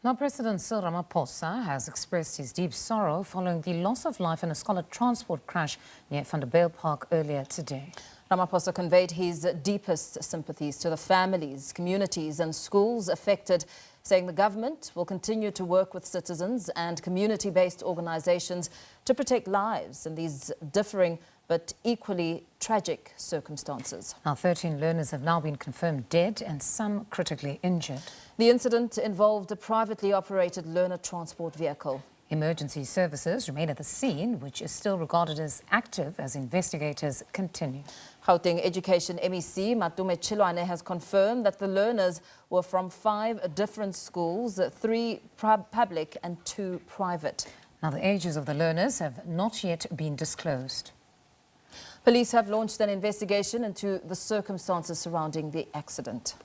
Now, President Cyril Ramaphosa has expressed his deep sorrow following the loss of life in a scholar transport crash near Vanderbijlpark earlier today. Ramaphosa conveyed his deepest sympathies to the families, communities and schools affected, saying the government will continue to work with citizens and community-based organizations to protect lives in these differing but equally tragic circumstances. Now, 13 learners have now been confirmed dead and some critically injured. The incident involved a privately operated learner transport vehicle. Emergency services remain at the scene, which is still regarded as active as investigators continue. Gauteng Education MEC Matume Chilwane has confirmed that the learners were from 5 different schools, 3 public and 2 private. Now, the ages of the learners have not yet been disclosed. Police have launched an investigation into the circumstances surrounding the accident.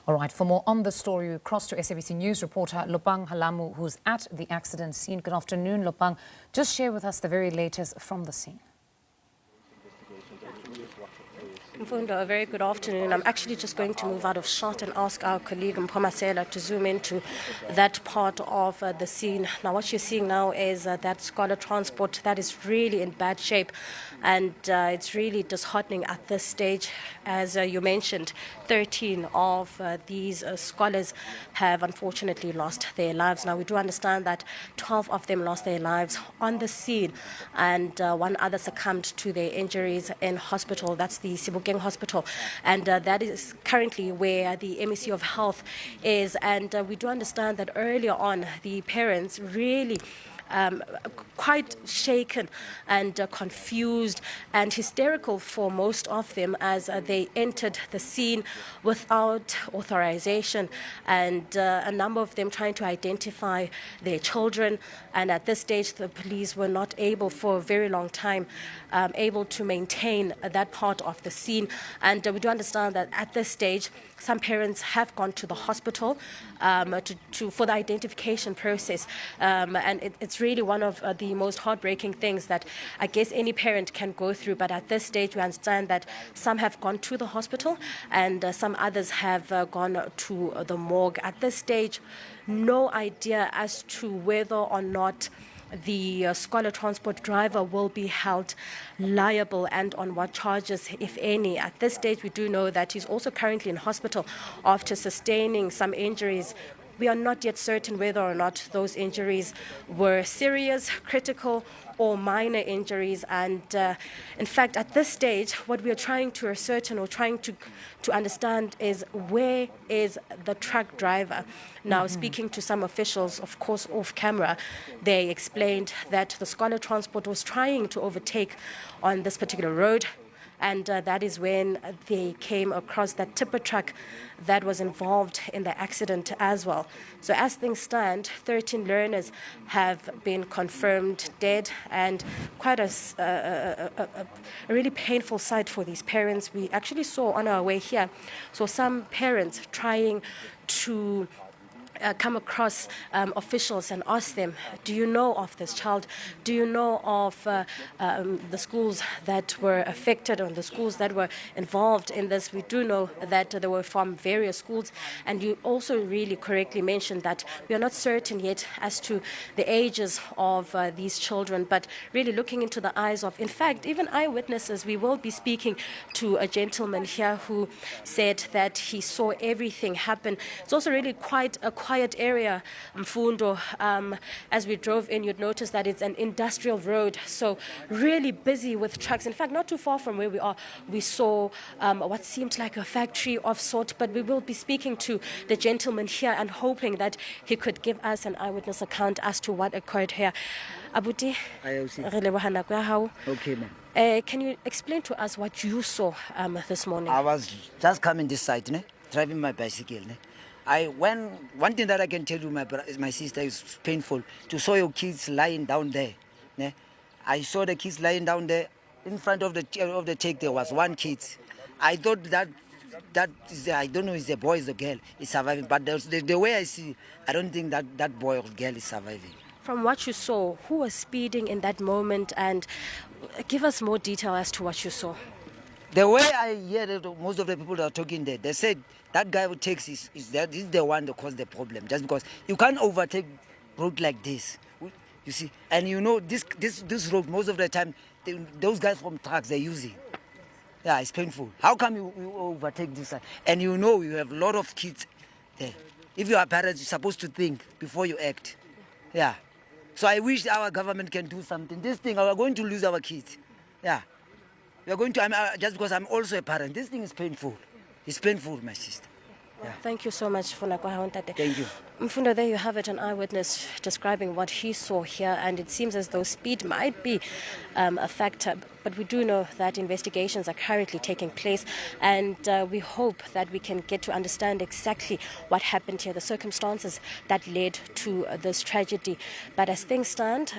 All right, for more on the story, we cross to SABC News reporter Lopang Alamu, who's at the accident scene. Good afternoon, Lopang. Just share with us the very latest from the scene. Mfundo, a very good afternoon. I'm actually just going to move out of shot and ask our colleague Mpomasela to zoom into that part of the scene. Now, what you're seeing now is that scholar transport that is really in bad shape, and it's really disheartening at this stage. As you mentioned, 13 of these scholars have unfortunately lost their lives. Now, we do understand that 12 of them lost their lives on the scene, and 1 other succumbed to their injuries in hospital. That's the Sebokeng Hospital, and that is currently where the MEC of Health is. And we do understand that earlier on, the parents really quite shaken and confused and hysterical for most of them as they entered the scene without authorization, and a number of them trying to identify their children. And at this stage, the police were not able for a very long time able to maintain that part of the scene. And we do understand that at this stage, some parents have gone to the hospital for the identification process. And it's really one of the most heartbreaking things that I guess any parent can go through. But at this stage, we understand that some have gone to the hospital and some others have gone to the morgue. At this stage, no idea as to whether or not the scholar transport driver will be held liable and on what charges, if any. At this stage, we do know that he's also currently in hospital after sustaining some injuries. We are not yet certain whether or not those injuries were serious, critical, or minor injuries. And in fact, at this stage, what we are trying to ascertain or trying to understand is where is the truck driver. Now, speaking to some officials, of course, off camera, they explained that the scholar transport was trying to overtake on this particular road. And that is when they came across that tipper truck that was involved in the accident as well. So as things stand, 13 learners have been confirmed dead, and quite a really painful sight for these parents. We actually saw on our way here, so some parents trying to come across officials and ask them, do you know of this child? Do you know of the schools that were affected or the schools that were involved in this? We do know that they were from various schools, and you also really correctly mentioned that we are not certain yet as to the ages of these children, but really looking into the eyes of, in fact, even eyewitnesses. We will be speaking to a gentleman here who said that he saw everything happen. It's also really quite a quiet area, Mfundo. As we drove in, you'd notice that it's an industrial road, so really busy with trucks. In fact, not too far from where we are, we saw what seemed like a factory of sort, but we will be speaking to the gentleman here and hoping that he could give us an eyewitness account as to what occurred here. Abuti, okay, ma'am. can you explain to us what you saw this morning? I was just coming this side, driving my bicycle. One thing that I can tell you, my sister, is painful to saw your kids lying down there. I saw the kids lying down there. In front of the take, there was 1 kid. I thought that is, I don't know if the boy is the girl is surviving, but the way I see, I don't think that boy or girl is surviving. From what you saw, who was speeding in that moment? And give us more detail as to what you saw. The way I hear that most of the people that are talking there, they said that guy who takes is the one that caused the problem. Just because you can't overtake road like this, you see. And you know this road most of the time, those guys from trucks they're using. Yeah, it's painful. How come you overtake this side? And you know you have a lot of kids there. If you are parents, you're supposed to think before you act. Yeah. So I wish our government can do something. This thing, we are going to lose our kids. Yeah. We are going to, just because I'm also a parent, this thing is painful. It's painful, my sister. Yeah. Thank you so much, Funakwa. Thank you. Mfundo, there you have it, an eyewitness describing what he saw here, and it seems as though speed might be a factor, but we do know that investigations are currently taking place, and we hope that we can get to understand exactly what happened here, the circumstances that led to this tragedy. But as things stand,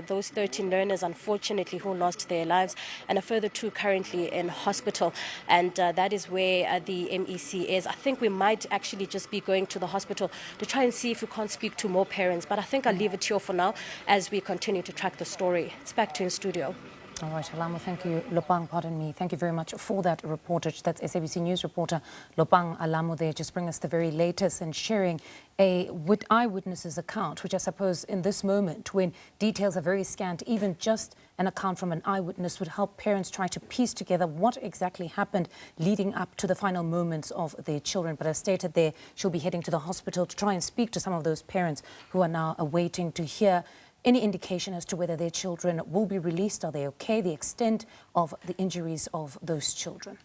those 13 learners, unfortunately, who lost their lives, and a further 2 currently in hospital, and that is where the MEC is. I think we might actually just be going to the hospital to try and see if we can't speak to more parents. But I think I'll leave it here for now as we continue to track the story. It's back to you in studio. All right, Alamu, thank you. Lopang, pardon me. Thank you very much for that reportage. That's SABC News reporter Lopang Alamu there, just bringing us the very latest and sharing a eyewitness's account, which I suppose in this moment, when details are very scant, even just an account from an eyewitness would help parents try to piece together what exactly happened leading up to the final moments of their children. But as stated there, she'll be heading to the hospital to try and speak to some of those parents who are now awaiting to hear any indication as to whether their children will be released. Are they okay? The extent of the injuries of those children.